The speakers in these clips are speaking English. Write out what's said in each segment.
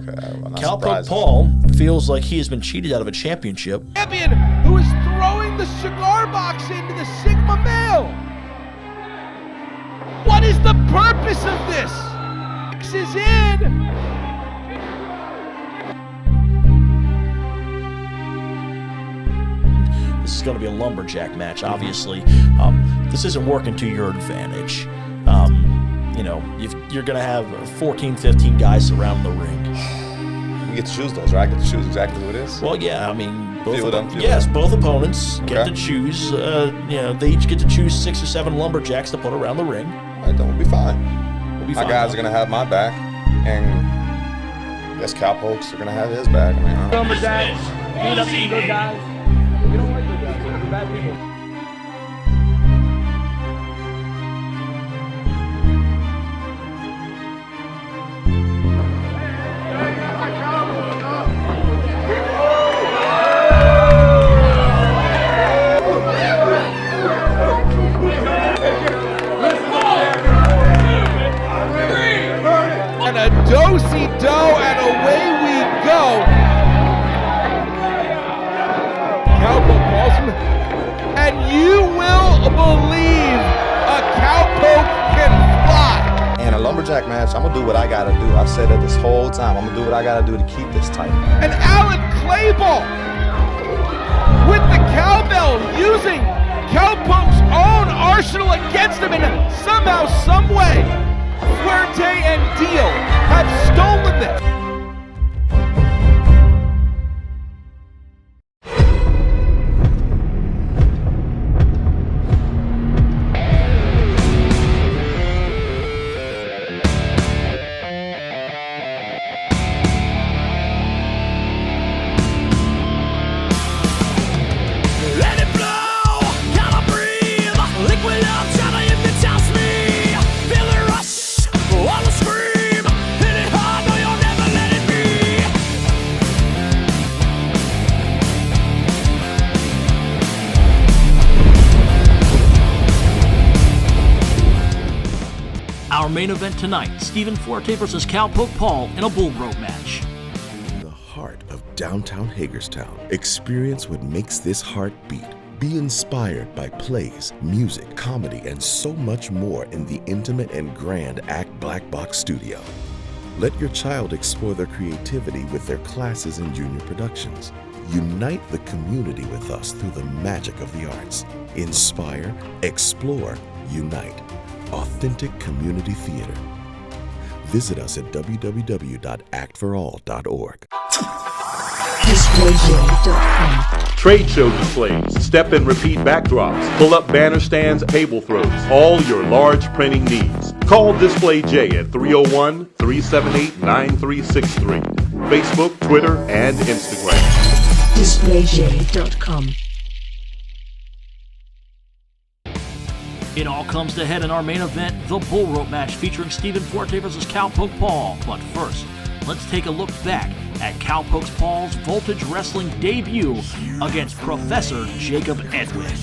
Cowpoke Paul feels like he has been cheated out of a championship. Champion who is throwing the cigar box into the Sigma male. What is the purpose of this? X is in. This is going to be a lumberjack match, obviously. This isn't working to your advantage. You know, you're going to have 14, 15 guys surrounding the ring. We get to choose those, right? I get to choose exactly who it is? Well, yeah, I mean, both opponents get to choose. You know, they each get to choose 6 or 7 lumberjacks to put around the ring. All right, then we'll be fine. My guys are going to have my back, and I guess Cowpokes are going to have his back. I mean, Lumberjacks, beat up some good guys. We don't like those guys, they're bad people. And a do-si-do, and away we go. Cowpoke Paul, and you will believe a cowpoke can fly. in a lumberjack match, I'm going to do what I got to do. I've said that this whole time. I'm going to do what I got to do to keep this tight. And Alan Clayball with the cowbell using Cowpoke's own arsenal against him, and somehow, someway, Fuerte and Deal have stolen this. Our main event tonight, Steven Fuerte versus Cowpoke Paul in a bull rope match. In the heart of downtown Hagerstown, experience what makes this heart beat. Be inspired by plays, music, comedy, and so much more in the intimate and grand Act Black Box Studio. Let your child explore their creativity with their classes and junior productions. Unite the community with us through the magic of the arts. Inspire, explore, unite. Authentic community theater. Visit us at www.actforall.org. Trade show displays, step and repeat backdrops, pull-up banner stands, table throws, all your large printing needs. Call Display J at 301-378-9363. Facebook, Twitter, and Instagram. DisplayJ.com. It all comes to head in our main event, the bull rope match featuring Steven Fuerte versus Cowpoke Paul. But first, let's take a look back at Cowpoke Paul's Voltage Wrestling debut against Professor Jacob Edwin.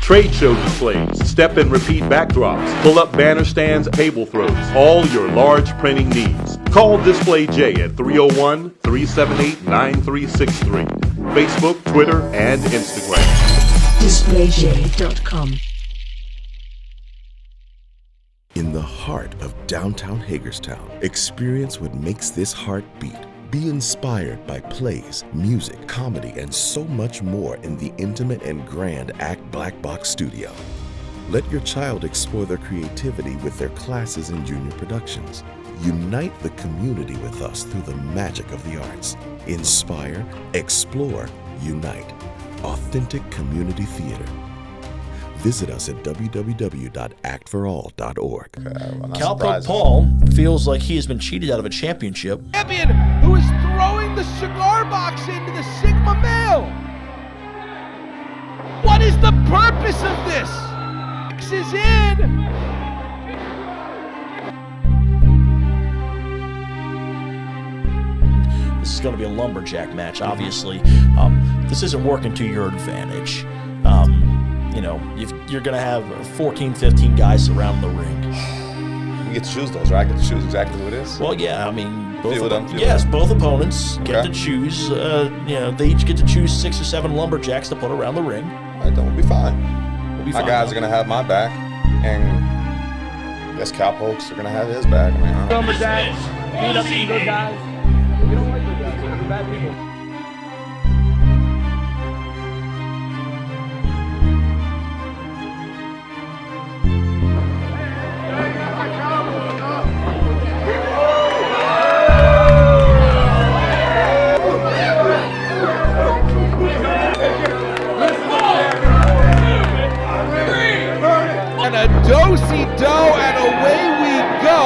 trade show displays, step and repeat backdrops, pull-up banner stands, table throws, all your large printing needs. Call Display J at 301-378-9363. Facebook, Twitter, and Instagram. DisplayJ.com. In the heart of downtown Hagerstown, experience what makes this heart beat. Be inspired by plays, music, comedy, and so much more in the intimate and grand Act Black Box Studio. Let your child explore their creativity with their classes and junior productions. Unite the community with us through the magic of the arts. Inspire, explore, unite. Authentic community theater. Visit us at www.actforall.org. Cowpoke Paul feels like he has been cheated out of a championship. Champion who is throwing the cigar box into the Sigma male. What is the purpose of this? X is in. This is going to be a lumberjack match, obviously. This isn't working to your advantage. You know, you're going to have 14, 15 guys surrounding the ring. We get to choose those, right? I get to choose exactly who it is? Well, yeah, I mean, both opponents get to choose. They each get to choose 6 or 7 lumberjacks to put around the ring. All right, then we'll be fine. My guys are going to have my back, and I guess Cowpokes are going to have his back. I mean, Lumberjacks, beat up some good guys. We don't like those guys. They're bad people. And a do-si-do, and away we go.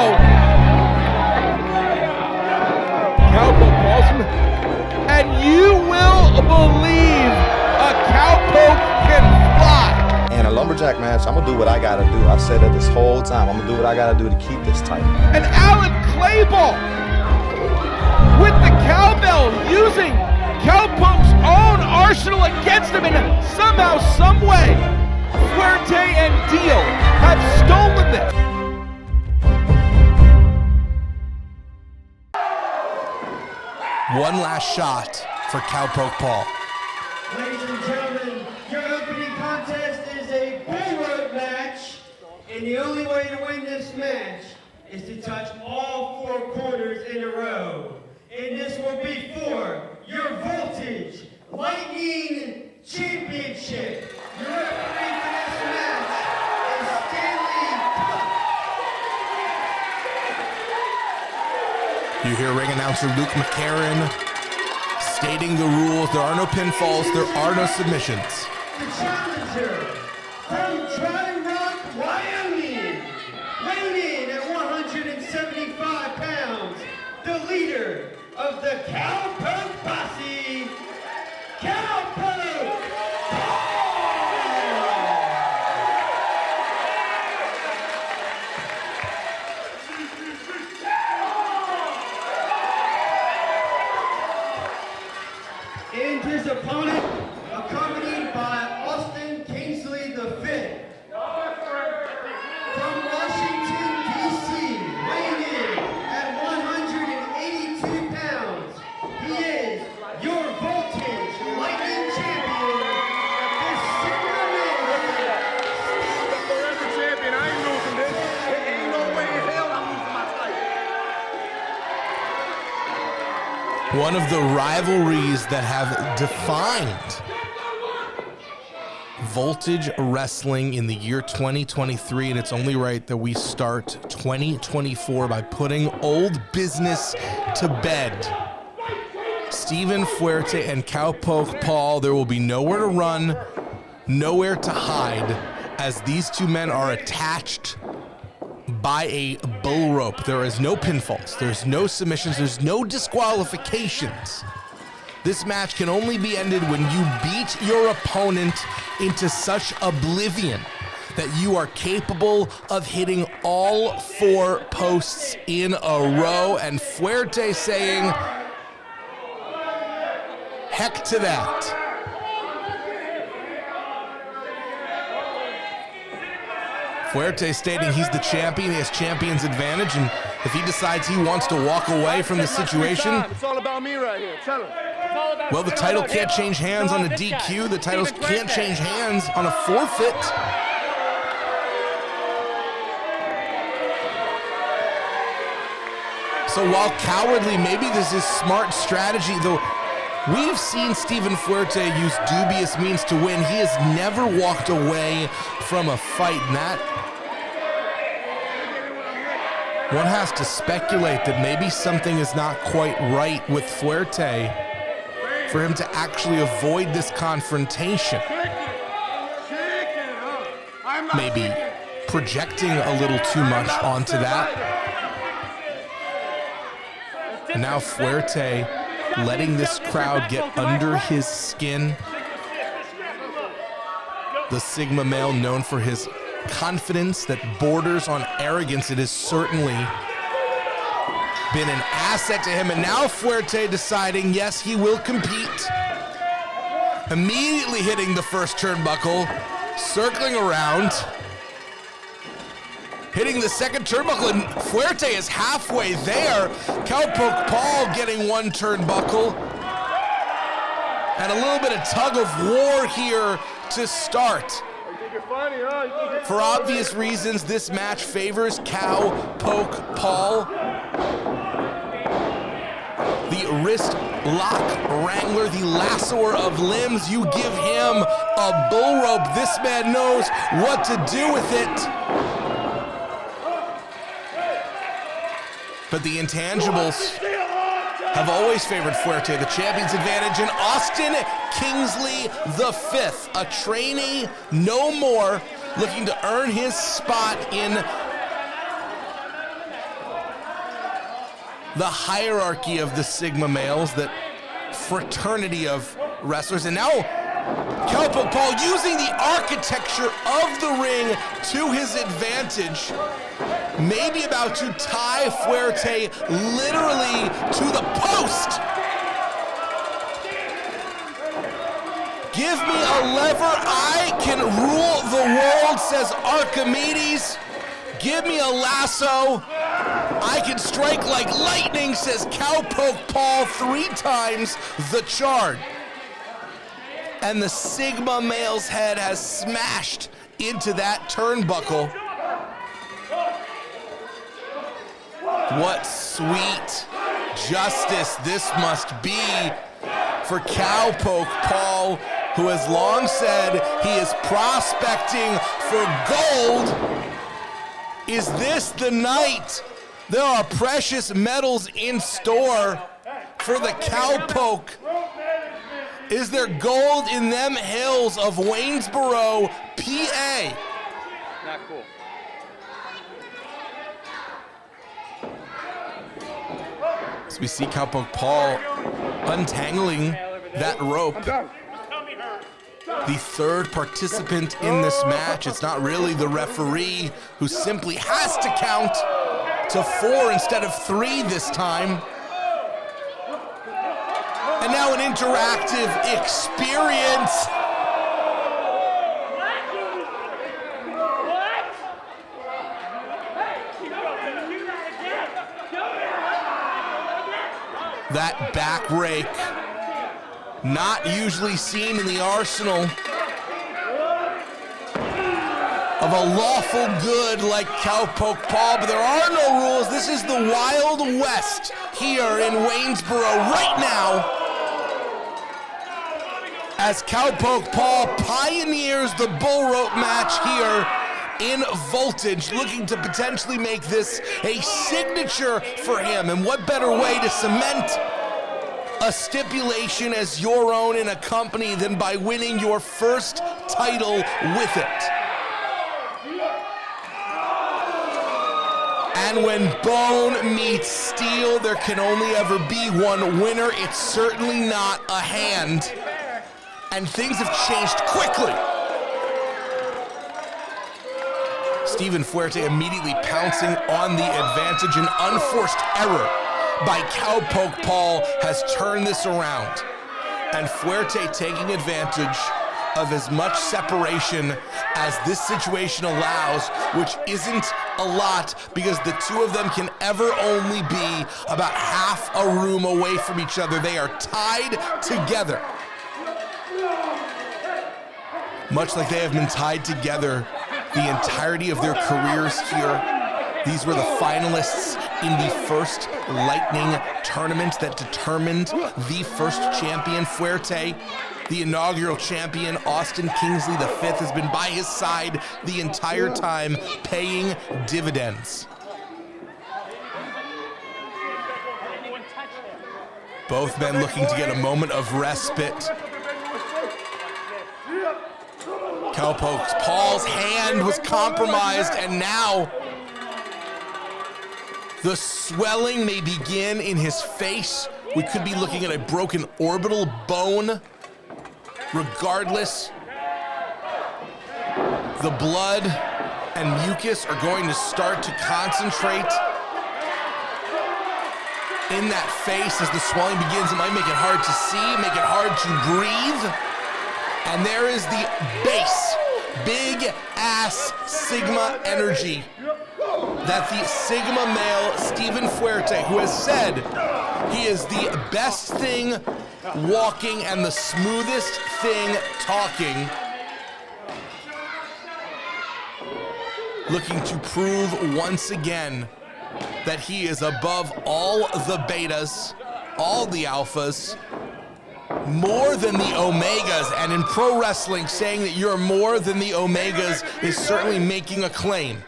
Cowpoke Paul, and you will believe a cowpoke can fly. in a lumberjack match, I'm gonna do what I gotta do. I've said that this whole time. I'm gonna do what I gotta do to keep this tight. And Alan Clayball with the cowbell, using Cowpoke's own arsenal against him, and somehow, someway, Fuerte and Deal have stolen this. One last shot for Cowpoke Paul. Ladies and gentlemen, your opening contest is a BULLROPE match, and the only way to win this match is to touch all 4 corners in a row. And this will be for your Voltage Lightning Championship. Your referee for this match is Stanley Tuck. You hear ring announcer Luke McCarron stating the rules. There are no pinfalls, there are no submissions. The challenger from Dry Rock, Wyoming, weighing in at 175 pounds, the leader of the Cowpoke Posse, Cowpoke Paul! And his opponent, accompanied by Austin Kingsley V. From Washington, D.C., weighing in at 182 pounds, he is your Voltage Lightning Champion, the Sigma Man. Forever champion, I ain't losing this. There ain't no way in hell I'm losing my title. One of the rivalries that have defined Voltage Wrestling in the year 2023, and it's only right that we start 2024 by putting old business to bed. Steven Fuerte and Cowpoke Paul, there will be nowhere to run, nowhere to hide, as these two men are attached by a bull rope. There is no pinfalls, there's no submissions, there's no disqualifications. This match can only be ended when you beat your opponent into such oblivion that you are capable of hitting all 4 posts in a row, and Fuerte saying, heck to that. Fuerte stating he's the champion, he has champion's advantage, and if he decides he wants to walk away from the situation, it's all about me right here. Tell him. well, the title can't change hands on a DQ, the titles can't change hands on a forfeit. So while cowardly, maybe this is smart strategy, though we've seen Steven Fuerte use dubious means to win. He has never walked away from a fight, and that one has to speculate that maybe something is not quite right with Fuerte for him to actually avoid this confrontation. Maybe projecting a little too much onto that. And now Fuerte letting this crowd get under his skin. The Sigma male known for his confidence that borders on arrogance. It has certainly been an asset to him. And now Fuerte deciding, yes, he will compete. Immediately hitting the first turnbuckle, circling around, hitting the second turnbuckle, and Fuerte is halfway there. Cowpoke Paul getting one turnbuckle. And a little bit of tug of war here to start. For obvious reasons, this match favors Cowpoke Paul. The wrist lock wrangler, the lassoer of limbs. You give him a bull rope. This man knows what to do with it. But the intangibles have always favored Fuerte, the champion's advantage, and Austin Kingsley V, a trainee no more, looking to earn his spot in the hierarchy of the Sigma males, that fraternity of wrestlers. And now Cowpoke Paul using the architecture of the ring to his advantage, maybe about to tie Fuerte literally to the post. Give me a lever, I can rule the world, says Archimedes. Give me a lasso, I can strike like lightning, says Cowpoke Paul 3 times the chart. And the Sigma male's head has smashed into that turnbuckle. What sweet justice this must be for Cowpoke Paul, who has long said he is prospecting for gold. Is this the night? There are precious metals in store for the Cowpoke. Is there gold in them hills of Waynesboro, PA? Not cool. As we see Cowpoke Paul untangling that rope. The third participant in this match. It's not really the referee, who simply has to count to 4 instead of 3 this time. And now an interactive experience. That back rake, not usually seen in the arsenal of a lawful good like Cowpoke Paul, but there are no rules. This is the Wild West here in Waynesboro right now, as Cowpoke Paul pioneers the bull rope match here in Voltage, looking to potentially make this a signature for him. And what better way to cement a stipulation as your own in a company than by winning your first title with it. And when bone meets steel, there can only ever be one winner. It's certainly not a hand. And things have changed quickly. Steven Fuerte immediately pouncing on the advantage. An unforced error by Cowpoke Paul has turned this around. And Fuerte taking advantage of as much separation as this situation allows, which isn't a lot because the two of them can ever only be about half a room away from each other. They are tied together. Much like they have been tied together the entirety of their careers here. These were the finalists in the first Lightning tournament that determined the first champion. Fuerte, the inaugural champion, Austin Kingsley V, has been by his side the entire time, paying dividends. Both men looking to get a moment of respite. Cowpoke Paul's hand was compromised, and now the swelling may begin in his face. We could be looking at a broken orbital bone. Regardless, the blood and mucus are going to start to concentrate in that face as the swelling begins. It might make it hard to see, make it hard to breathe. And there is the base, big ass Sigma energy that the Sigma male Steven Fuerte, who has said he is the best thing walking and the smoothest thing talking, looking to prove once again that he is above all the betas, all the alphas, more than the omegas. And in pro wrestling, saying that you're more than the omegas is certainly making a claim.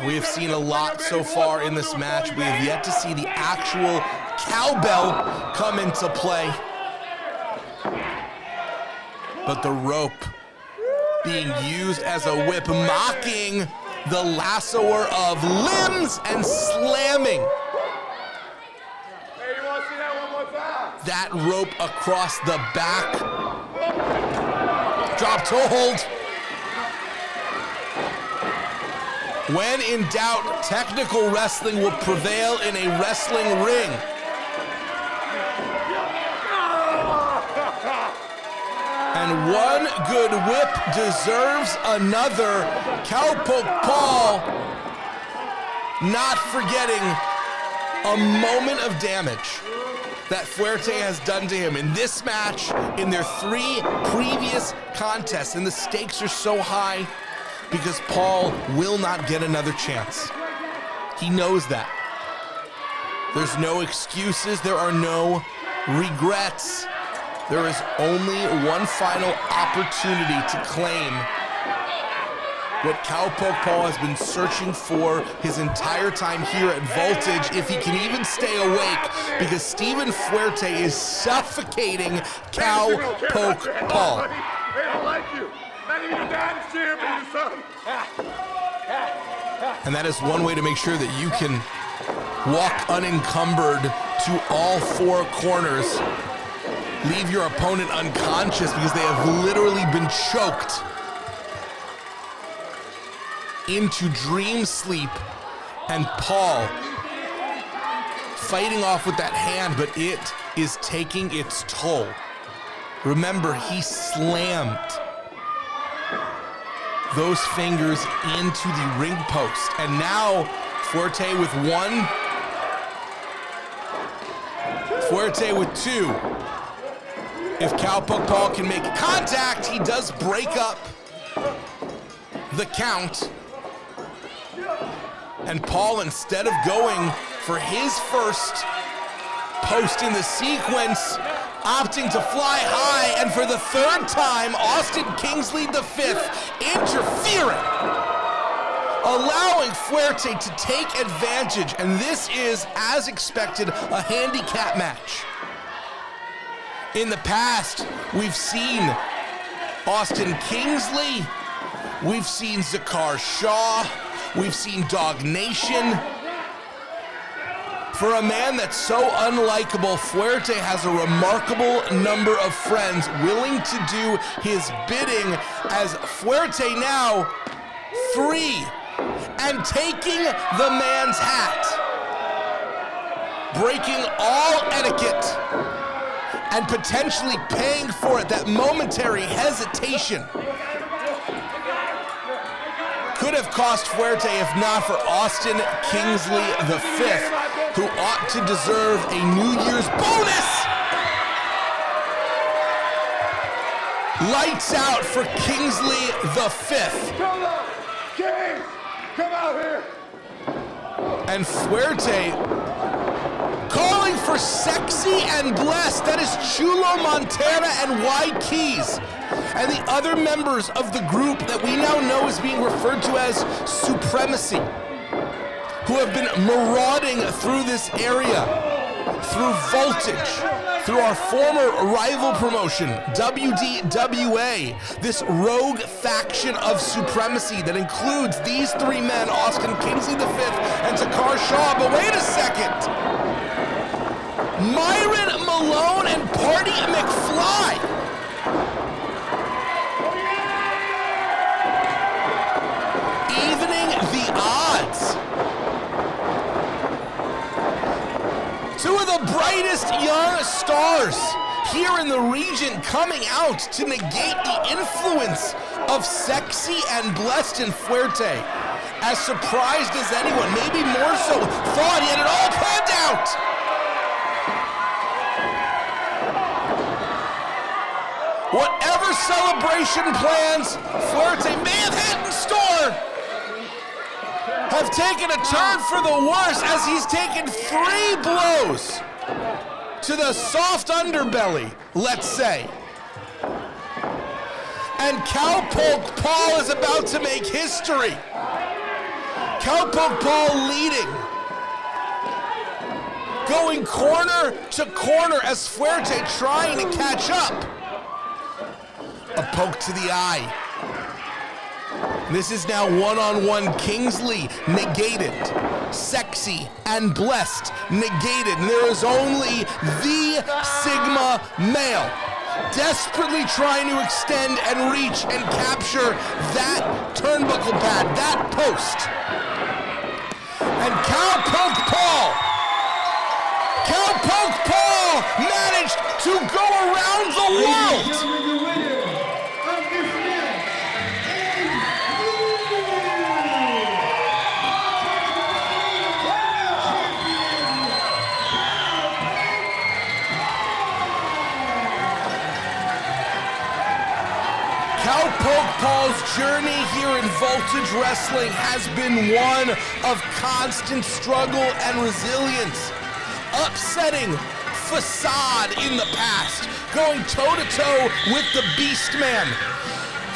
We have seen a lot so far in this match. We have yet to see the actual cowbell come into play. But the rope being used as a whip, mocking the lassoer of limbs and slamming that rope across the back. Drop to hold. When in doubt, technical wrestling will prevail in a wrestling ring. And one good whip deserves another. Cowpoke Paul not forgetting a moment of damage that Fuerte has done to him in this match, in their 3 previous contests. And the stakes are so high because Paul will not get another chance. He knows that. There's no excuses. There are no regrets. There is only one final opportunity to claim what Cowpoke Paul has been searching for his entire time here at Voltage, if he can even stay awake, because Steven Fuerte is suffocating Cowpoke Paul. They don't like you. Not even your dad is cheering for you, son. And that is one way to make sure that you can walk unencumbered to all 4 corners. Leave your opponent unconscious because they have literally been choked into dream sleep. And Paul fighting off with that hand, but it is taking its toll. Remember, he slammed those fingers into the ring post. And now Fuerte with 1, Fuerte with 2. If Cowpoke Paul can make contact, he does break up the count. And Paul, instead of going for his first post in the sequence, opting to fly high, and for the 3rd time, Austin Kingsley V interfering, allowing Fuerte to take advantage. And this is, as expected, a handicap match. In the past, we've seen Austin Kingsley, we've seen Zakar Shaw, we've seen Dog Nation. For a man that's so unlikable, Fuerte has a remarkable number of friends willing to do his bidding, as Fuerte now 3 and taking the man's hat, breaking all etiquette. and potentially paying for it. That momentary hesitation could have cost Fuerte if not for Austin Kingsley V, who ought to deserve a New Year's bonus. Lights out for Kingsley V. Kings, come out here. And Fuerte calling for sexy and blessed. That is Chulo Montana and White Keys. And the other members of the group that we now know is being referred to as Supremacy, who have been marauding through this area, through Voltage, through our former rival promotion, WDWA, this rogue faction of Supremacy that includes these three men, Austin Kingsley V and Takar Shaw. But wait a second. Myron Malone and Party McFly. Evening the odds. Two of the brightest young stars here in the region coming out to negate the influence of Sexy and Blessed and Fuerte. As surprised as anyone, maybe more so, thought he had it all planned out. Whatever celebration plans Fuerte may have had in store have taken a turn for the worse as he's taken 3 blows to the soft underbelly, let's say. And Cowpoke Paul is about to make history. Cowpoke Paul leading, going corner to corner as Fuerte trying to catch up. A poke to the eye. This is now one-on-one. Kingsley negated. Sexy and Blessed negated. And there is only the Sigma male desperately trying to extend and reach and capture that turnbuckle pad, that post. And Cowpoke Paul managed to go around the world. Cowpoke Paul's journey here in Voltage Wrestling has been one of constant struggle and resilience. Upsetting Facade in the past, going toe-to-toe with the Beast Man,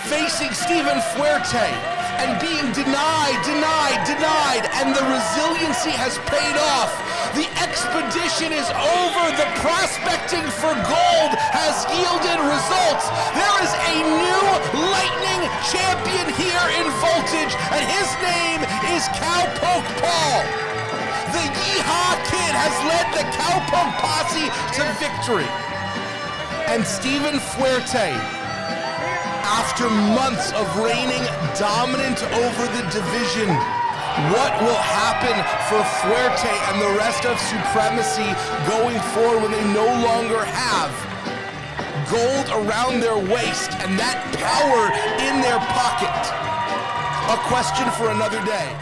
facing Steven Fuerte and being denied, and the resiliency has paid off. The expedition is over. The prospecting for gold has yielded results. There is a new Lightning champion here in Voltage, and his name is Cowpoke Paul. The Yeehaw Kid has led the Cowpoke Posse to victory. And Steven Fuerte, after months of reigning dominant over the division, what will happen for Fuerte and the rest of Supremacy going forward when they no longer have gold around their waist and that power in their pocket? A question for another day.